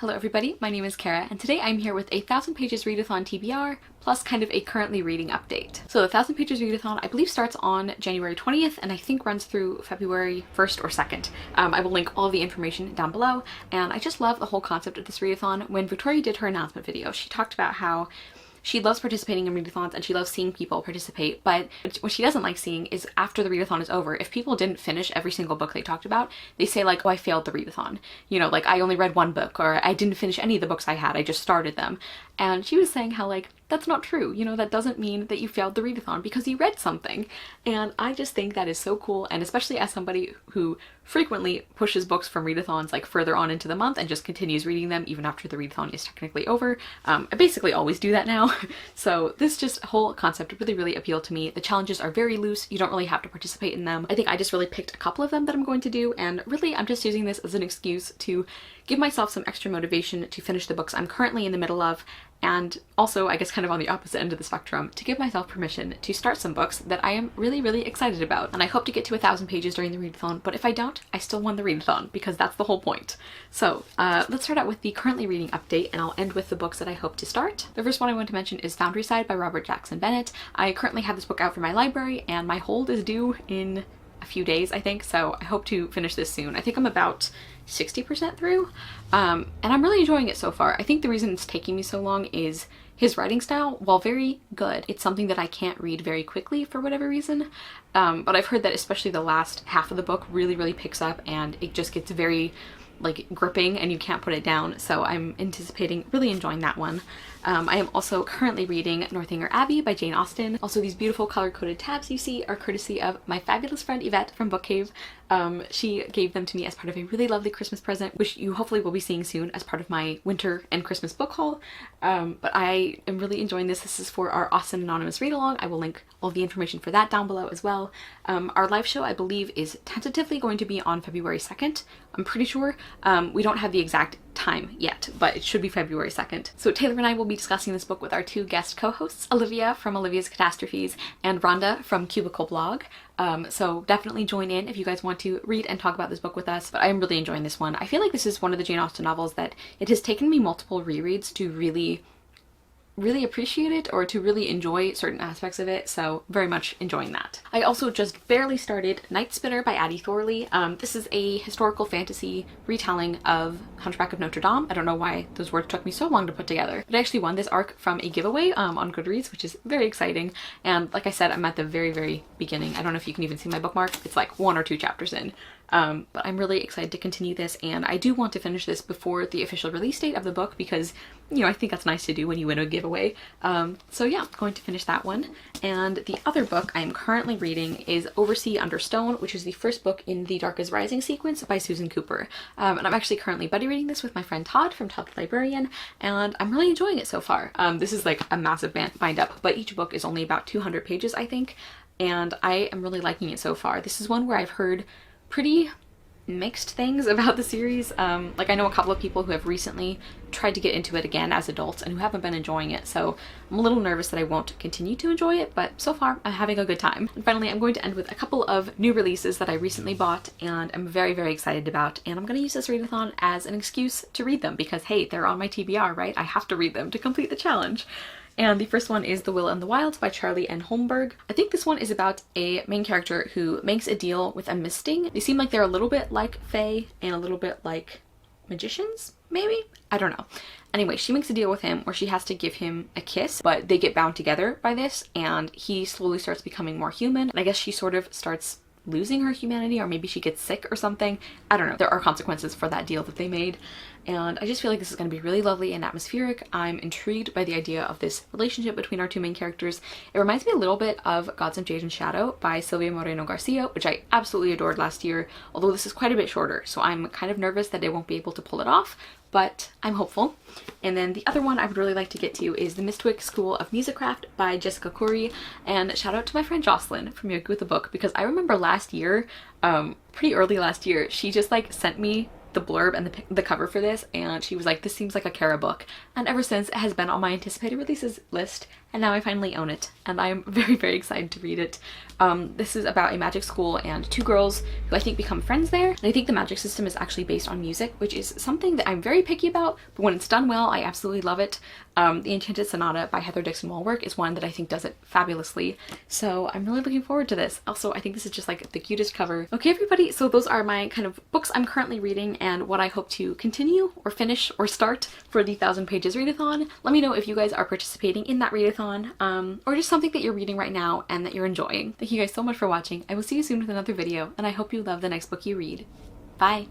Hello everybody, my name is Kara, and today I'm here with a 1,000 pages readathon TBR, plus kind of a currently reading update. So the 1,000 pages readathon I believe starts on January 20th, and I think runs through February 1st or 2nd. I will link all the information down below, and I just love the whole concept of this readathon. When Victoria did her announcement video, she talked about how she loves participating in readathons and she loves seeing people participate, but what she doesn't like seeing is after the readathon is over, if people didn't finish every single book they talked about, they say like, oh, I failed the readathon. You know, like I only read one book, or I didn't finish any of the books I had, I just started them. And she was saying how like, that's not true. You know, that doesn't mean that you failed the readathon because you read something. And I just think that is so cool, and especially as somebody who frequently pushes books from readathons like further on into the month and just continues reading them even after the readathon is technically over. I basically always do that now. So this just whole concept really appealed to me. The challenges are very loose. You don't really have to participate in them. I think I just really picked a couple of them that I'm going to do, and really I'm just using this as an excuse to give myself some extra motivation to finish the books I'm currently in the middle of, and also, I guess kind of on the opposite end of the spectrum, to give myself permission to start some books that I am really excited about. And I hope to get to 1,000 pages during the readathon, but if I don't, I still won the readathon, because that's the whole point. So let's start out with the currently reading update, and I'll end with the books that I hope to start. The first one I want to mention is Foundryside by Robert Jackson Bennett. I currently have this book out for my library, and my hold is due in a few days, I think, so I hope to finish this soon. I think I'm about 60% through, and I'm really enjoying it so far. I think the reason it's taking me so long is his writing style, while very good, it's something that I can't read very quickly for whatever reason, but I've heard that especially the last half of the book really picks up, and it just gets very like gripping and you can't put it down, so I'm anticipating really enjoying that one. I am also currently reading Northanger Abbey by Jane Austen. Also, these beautiful color-coded tabs you see are courtesy of my fabulous friend Yvette from Book Cave. She gave them to me as part of a really lovely Christmas present, which you hopefully will be seeing soon as part of my winter and Christmas book haul. But I am really enjoying this. This is for our Austen Anonymous read-along. I will link all the information for that down below as well. Our live show, I believe, is tentatively going to be on February 2nd. I'm pretty sure. We don't have the exact time yet, but it should be February 2nd. So Taylor and I will be discussing this book with our two guest co-hosts, Olivia from Olivia's Catastrophes and Rhonda from Cubicle Blog. So definitely join in if you guys want to read and talk about this book with us, but I'm really enjoying this one. I feel like this is one of the Jane Austen novels that it has taken me multiple rereads to really appreciate it, or to really enjoy certain aspects of it, so very much enjoying that. I also just barely started Night Spinner by Addie Thorley. This is a historical fantasy retelling of Hunchback of Notre Dame. I don't know why those words took me so long to put together, but I actually won this arc from a giveaway on Goodreads, which is very exciting. And like I said, I'm at the very beginning. I don't know if you can even see my bookmark. It's like 1 or 2 chapters in. But I'm really excited to continue this, and I do want to finish this before the official release date of the book because, you know, I think that's nice to do when you win a giveaway. So yeah, I'm going to finish that one. And the other book I am currently reading is Oversea Under Stone, which is the first book in the Dark is Rising sequence by Susan Cooper. And I'm actually currently buddy reading this with my friend Todd from Todd the Librarian, and I'm really enjoying it so far. This is like a massive bind up, but each book is only about 200 pages, I think, and I am really liking it so far. This is one where I've heard pretty mixed things about the series. Like I know a couple of people who have recently tried to get into it again as adults and who haven't been enjoying it, so I'm a little nervous that I won't continue to enjoy it, but so far I'm having a good time. And finally, I'm going to end with a couple of new releases that I recently bought and I'm very excited about, and I'm going to use this readathon as an excuse to read them because hey, they're on my TBR, right? I have to read them to complete the challenge. And the first one is The Will and the Wilds by Charlie N. Holmberg. I think this one is about a main character who makes a deal with a misting. They seem like they're a little bit like fae and a little bit like magicians, maybe? I don't know. Anyway, she makes a deal with him where she has to give him a kiss, but they get bound together by this, and he slowly starts becoming more human. And I guess she sort of starts losing her humanity, or maybe she gets sick or something. I don't know. There are consequences for that deal that they made, and I just feel like this is going to be really lovely and atmospheric. I'm intrigued by the idea of this relationship between our two main characters. It reminds me a little bit of Gods of Jade and Shadow by Silvia Moreno Garcia, which I absolutely adored last year, although this is quite a bit shorter, so I'm kind of nervous that I won't be able to pull it off, but I'm hopeful. And then the other one I would really like to get to is The Mistwick School of Musicraft by Jessica Khoury, and shout out to my friend Jocelyn from Yogi with the Book, because I remember last year, pretty early last year, she just like sent me the blurb and the cover for this, and she was like, this seems like a Kara book. And ever since, it has been on my anticipated releases list, and now I finally own it, and I am very, very excited to read it. This is about a magic school and two girls who I think become friends there. And I think the magic system is actually based on music, which is something that I'm very picky about, but when it's done well, I absolutely love it. The Enchanted Sonata by Heather Dixon Walwork is one that I think does it fabulously, so I'm really looking forward to this. Also, I think this is just like the cutest cover. Okay, everybody, so those are my kind of books I'm currently reading and what I hope to continue or finish or start for the 1,000 Pages Readathon. Let me know if you guys are participating in that readathon, or just something that you're reading right now and that you're enjoying. Thank you guys so much for watching. I will see you soon with another video, and I hope you love the next book you read. Bye!